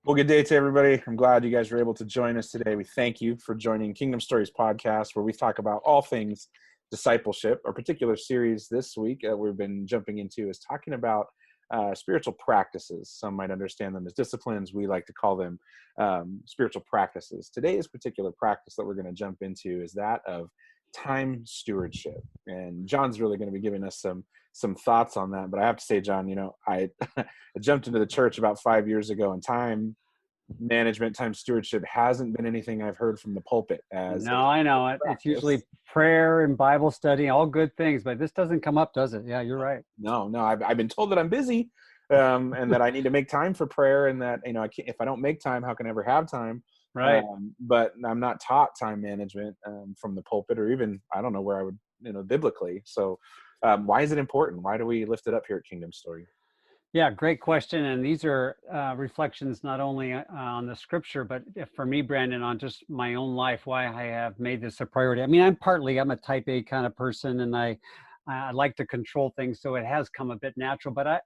Well, good day to everybody. I'm glad you guys were able to join us today. We thank you for joining Kingdom Stories podcast, where we talk about all things discipleship. Our particular series this week we've been jumping into is talking about spiritual practices. Some might understand them as disciplines. We like to call them spiritual practices. Today's particular practice that we're going to jump into is that of time stewardship. And John's really going to be giving us some thoughts on that. But I have to say, John, I I jumped into the church about 5 years ago, and time management, time stewardship hasn't been anything I've heard from the pulpit as No, I know it. It's practice. usually prayer and Bible study, all good things, but this doesn't come up, does it? Yeah, you're right. No, I've been told that I'm busy, and that I need to make time for prayer, and that I can't, if I don't make time, how can I ever have time? Right. But I'm not taught time management from the pulpit, or even I don't know where I would, biblically. So, why is it important? Why do we lift it up here at Kingdom Story? Yeah, great question. And these are reflections not only on the scripture, but for me, Brandon, on just my own life, why I have made this a priority. I mean, I'm a type A kind of person, and I like to control things, so it has come a bit natural. But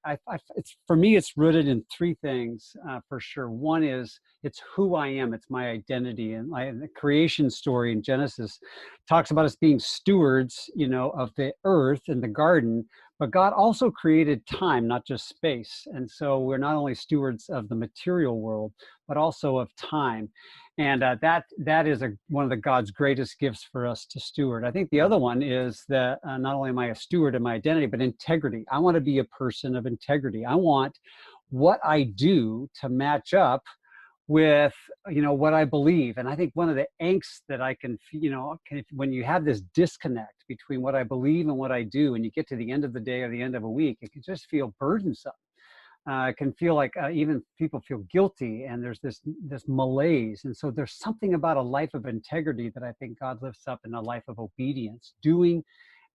it's for me, it's rooted in three things for sure. One is it's who I am, it's my identity, and the creation story in Genesis talks about us being stewards, of the earth and the garden. But God also created time, not just space. And so we're not only stewards of the material world, but also of time. And that is one of the God's greatest gifts for us to steward. I think the other one is that not only am I a steward of my identity, but integrity. I want to be a person of integrity. I want what I do to match up with what I believe. And I think one of the angst that I when you have this disconnect between what I believe and what I do, and you get to the end of the day or the end of a week, it can just feel burdensome. It can feel like even people feel guilty, and there's this malaise. And so there's something about a life of integrity that I think God lifts up in a life of obedience, doing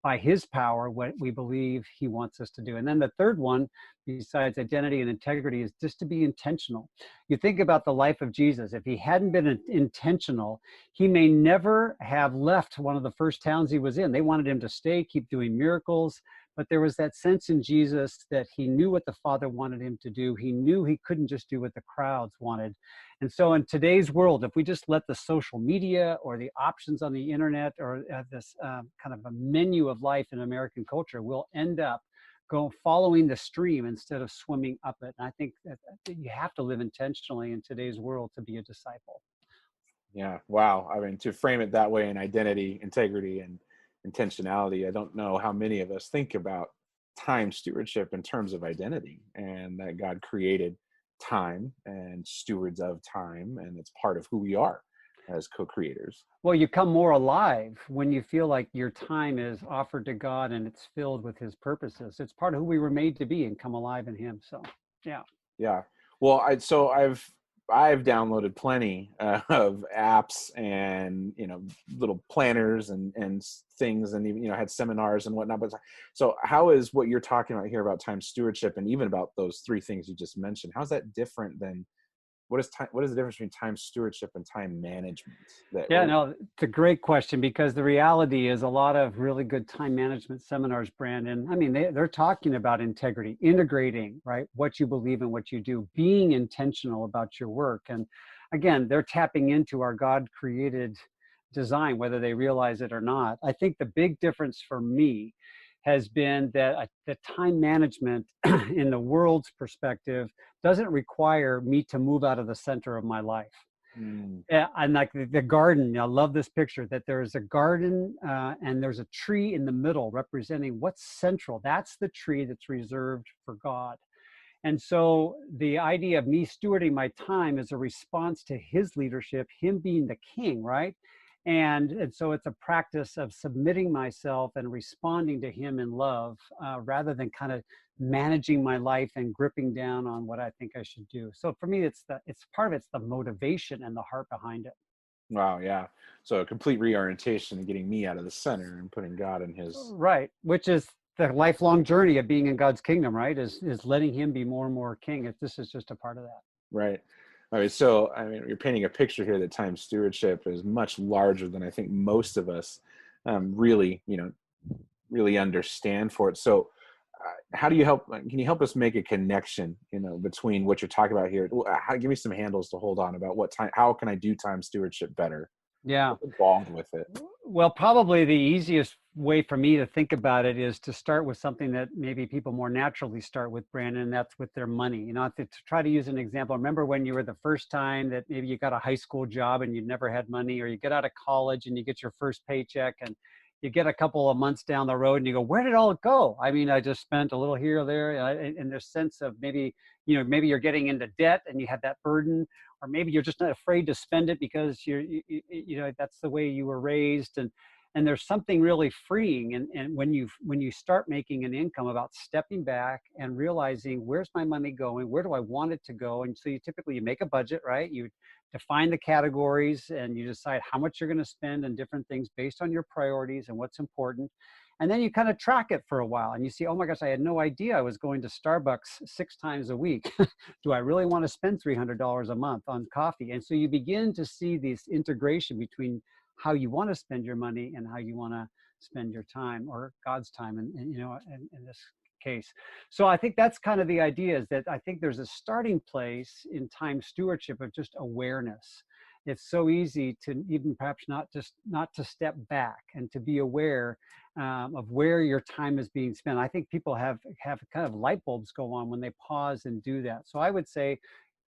by his power what we believe he wants us to do. And then the third one, besides identity and integrity, is just to be intentional. You think about the life of Jesus. If he hadn't been intentional, he may never have left one of the first towns he was in. They wanted him to stay, keep doing miracles. But there was that sense in Jesus that he knew what the Father wanted him to do. He knew he couldn't just do what the crowds wanted. And so in today's world, if we just let the social media or the options on the internet or this kind of a menu of life in American culture, we'll end up following the stream instead of swimming up it. And I think that you have to live intentionally in today's world to be a disciple. Yeah. Wow. I mean, to frame it that way in identity, integrity, and intentionality, I don't know how many of us think about time stewardship in terms of identity, and that God created time and stewards of time, and it's part of who we are as co-creators. Well, you come more alive when you feel like your time is offered to God and it's filled with his purposes. It's part of who we were made to be and come alive in him. So, yeah. Yeah. Well, I've downloaded plenty of apps and little planners and things, and even had seminars and whatnot. But so, how is what you're talking about here about time stewardship, and even about those three things you just mentioned? How's that different than what is time? What is the difference between time stewardship and time management? Yeah, no, it's a great question, because the reality is a lot of really good time management seminars, Brandon. I mean, they're talking about integrity, integrating, right? What you believe and what you do, being intentional about your work. And again, they're tapping into our God created design, whether they realize it or not. I think the big difference for me has been that the time management in the world's perspective doesn't require me to move out of the center of my life. Yeah, and like the garden, I love this picture that there's a garden and there's a tree in the middle representing what's central. That's the tree that's reserved for God. And so the idea of me stewarding my time is a response to his leadership, him being the king, right? And so it's a practice of submitting myself and responding to him in love, rather than kind of managing my life and gripping down on what I think I should do. So for me, it's part of it's the motivation and the heart behind it. Wow. Yeah. So a complete reorientation and getting me out of the center and putting God in his. Right. Which is the lifelong journey of being in God's kingdom, right? Is letting him be more and more king. This is just a part of that. Right. All right. So, I mean, you're painting a picture here that time stewardship is much larger than I think most of us really understand for it. So how do you help? Can you help us make a connection, between what you're talking about here? Give me some handles to hold on about how can I do time stewardship better? Yeah. What's involved with it? Well, probably the easiest way for me to think about it is to start with something that maybe people more naturally start with, Brandon, and that's with their money. To try to use an example, remember when you were the first time that maybe you got a high school job and you'd never had money, or you get out of college and you get your first paycheck and you get a couple of months down the road and you go, where did all it go? I mean, I just spent a little here or there, and there's sense of maybe you're getting into debt and you have that burden, or maybe you're just not afraid to spend it because that's the way you were raised. And there's something really freeing. And when you start making an income, about stepping back and realizing, where's my money going? Where do I want it to go? And so you make a budget, right? You define the categories and you decide how much you're going to spend on different things based on your priorities and what's important. And then you kind of track it for a while and you see, oh my gosh, I had no idea I was going to Starbucks 6 times a week. Do I really want to spend $300 a month on coffee? And so you begin to see this integration between how you want to spend your money and how you want to spend your time, or God's time, in this case. So I think that's kind of the idea, is that I think there's a starting place in time stewardship of just awareness. It's so easy to even perhaps not to step back and to be aware of where your time is being spent. I think people have kind of light bulbs go on when they pause and do that. So I would say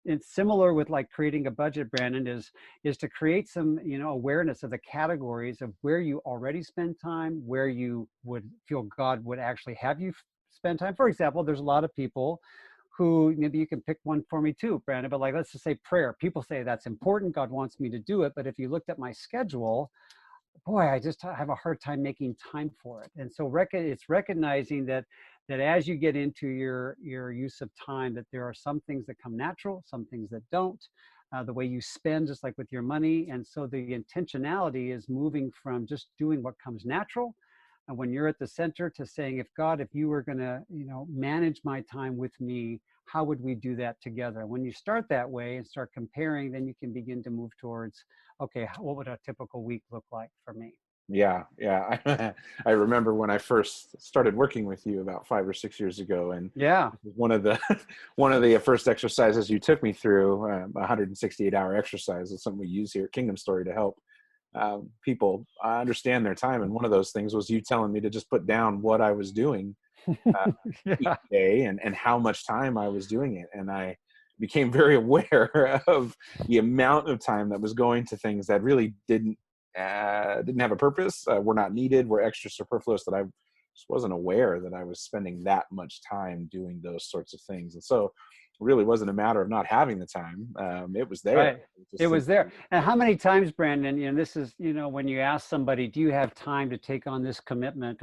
it's similar with like creating a budget, Brandon, is to create some awareness of the categories of where you already spend time, where you would feel God would actually have you spend time. For example, there's a lot of people who, maybe you can pick one for me too, Brandon, but like, let's just say prayer. People say that's important, God wants me to do it, but if you looked at my schedule, boy, I just have a hard time making time for it. And so it's recognizing that as you get into your use of time, that there are some things that come natural, some things that don't. The way you spend, just like with your money. And so the intentionality is moving from just doing what comes natural, and when you're at the center, to saying, if you were going to manage my time with me, how would we do that together? When you start that way and start comparing, then you can begin to move towards, okay, what would a typical week look like for me? Yeah. I remember when I first started working with you about 5 or 6 years ago, and Yeah. one of the first exercises you took me through, 168-hour exercise, is something we use here at Kingdom Story to help people understand their time. And one of those things was you telling me to just put down what I was doing each Yeah. day and how much time I was doing it. And I became very aware of the amount of time that was going to things that really didn't have a purpose, were not needed, were extra superfluous, that I just wasn't aware that I was spending that much time doing those sorts of things. And so it really wasn't a matter of not having the time. It was there. Right. It was there. And how many times, Brandon, this is, when you ask somebody, do you have time to take on this commitment?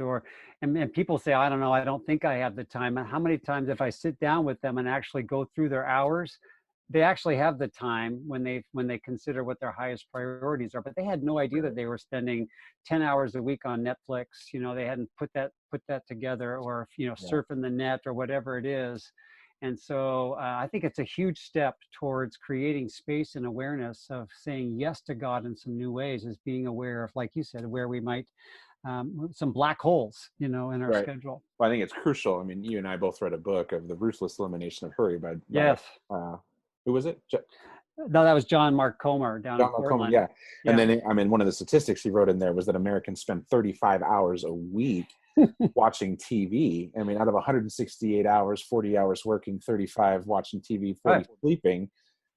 And people say, I don't know, I don't think I have the time. And how many times, if I sit down with them and actually go through their hours, they actually have the time when they consider what their highest priorities are, but they had no idea that they were spending 10 hours a week on Netflix. They hadn't put that together, or, surfing the net or whatever it is. And so I think it's a huge step towards creating space and awareness of saying yes to God in some new ways, is being aware of, like you said, where we might, some black holes, in our Right. schedule. Well, I think it's crucial. I mean, you and I both read a book of The Ruthless Elimination of Hurry by Yes. who was it? No, that was John Mark Comer down in John Malcolm, Portland. yeah. And Yeah. then, one of the statistics he wrote in there was that Americans spend 35 hours a week watching TV. I mean, out of 168 hours, 40 hours working, 35 watching TV, 40 Right. sleeping,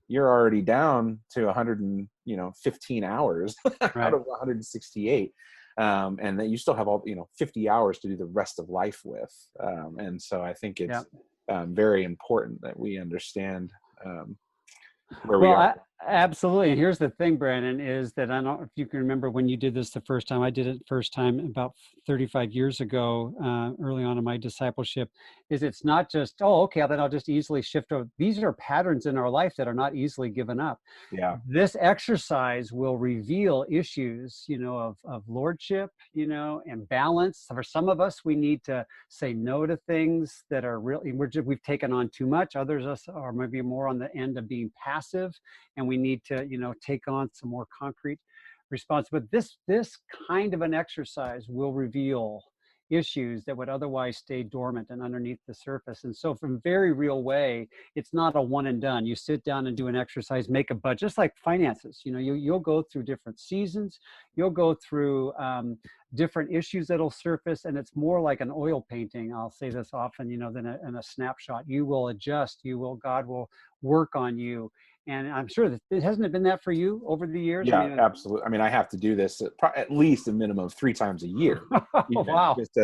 you're already down to 115 hours out Right. of 168. And that you still have all, 50 hours to do the rest of life with. And so I think it's very important that we understand where we are. Absolutely. And here's the thing, Brandon, is that, I don't know if you can remember when you did this the first time. I did it the first time about 35 years ago, early on in my discipleship, is it's not just, oh, okay, then I'll just easily shift over. These are patterns in our life that are not easily given up. Yeah. This exercise will reveal issues, of lordship, and balance. For some of us, we need to say no to things that are really, we've taken on too much. Others of us are maybe more on the end of being passive, and we need to, take on some more concrete response. But this kind of an exercise will reveal issues that would otherwise stay dormant and underneath the surface. And so from very real way, it's not a one and done. You sit down and do an exercise, make a budget, just like finances. You'll go through different seasons, you'll go through different issues that'll surface, and it's more like an oil painting. I'll say this often, than a snapshot. You will adjust, God will work on you. And I'm sure that it hasn't been that for you over the years. Yeah, absolutely. I mean, I have to do this at least a minimum of 3 times a year. Wow. Just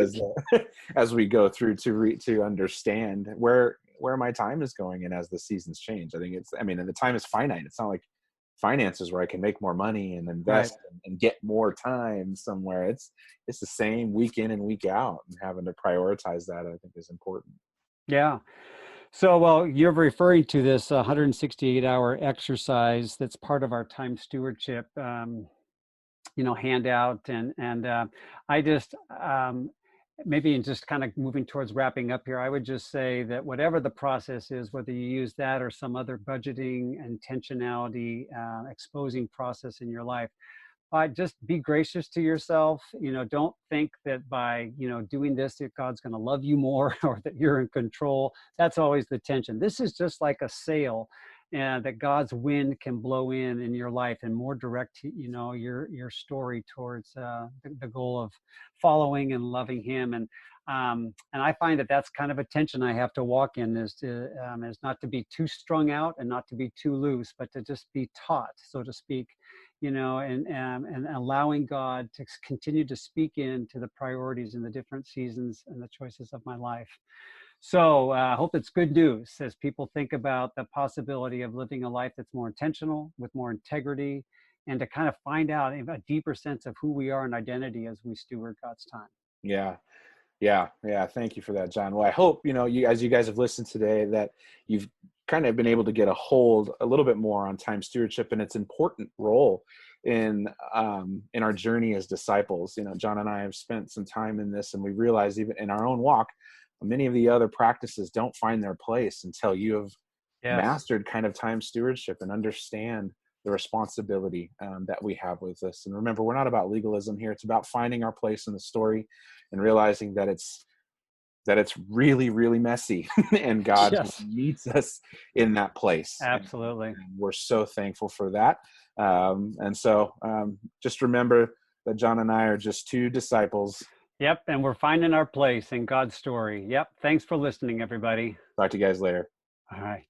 as we go through to understand where my time is going, and as the seasons change. I think and the time is finite. It's not like finances where I can make more money and invest and get more time somewhere. It's the same week in and week out, and having to prioritize that, I think, is important. Yeah. So, well, you're referring to this 168-hour exercise that's part of our time stewardship, handout, and I just maybe in just kind of moving towards wrapping up here, I would just say that whatever the process is, whether you use that or some other budgeting, intentionality, exposing process in your life, just be gracious to yourself. Don't think that by, doing this, that God's going to love you more or that you're in control. That's always the tension. This is just like a sail, that God's wind can blow in your life and more direct, your story towards the goal of following and loving Him. And I find that that's kind of a tension I have to walk in, is not to be too strung out and not to be too loose, but to just be taught, so to speak, and allowing God to continue to speak into the priorities in the different seasons and the choices of my life. So I hope it's good news as people think about the possibility of living a life that's more intentional, with more integrity, and to kind of find out a deeper sense of who we are and identity as we steward God's time. Yeah. Thank you for that, John. Well, I hope, as you guys have listened today, that you've kind of been able to get a hold a little bit more on time stewardship and its important role in our journey as disciples. John and I have spent some time in this, and we realize even in our own walk, many of the other practices don't find their place until you have mastered kind of time stewardship and understand the responsibility that we have with this. And remember, we're not about legalism here. It's about finding our place in the story and realizing that it's really, really messy and God meets us in that place. Absolutely. And we're so thankful for that. And so just remember that John and I are just 2 disciples. Yep. And we're finding our place in God's story. Yep. Thanks for listening, everybody. Talk to you guys later. All right.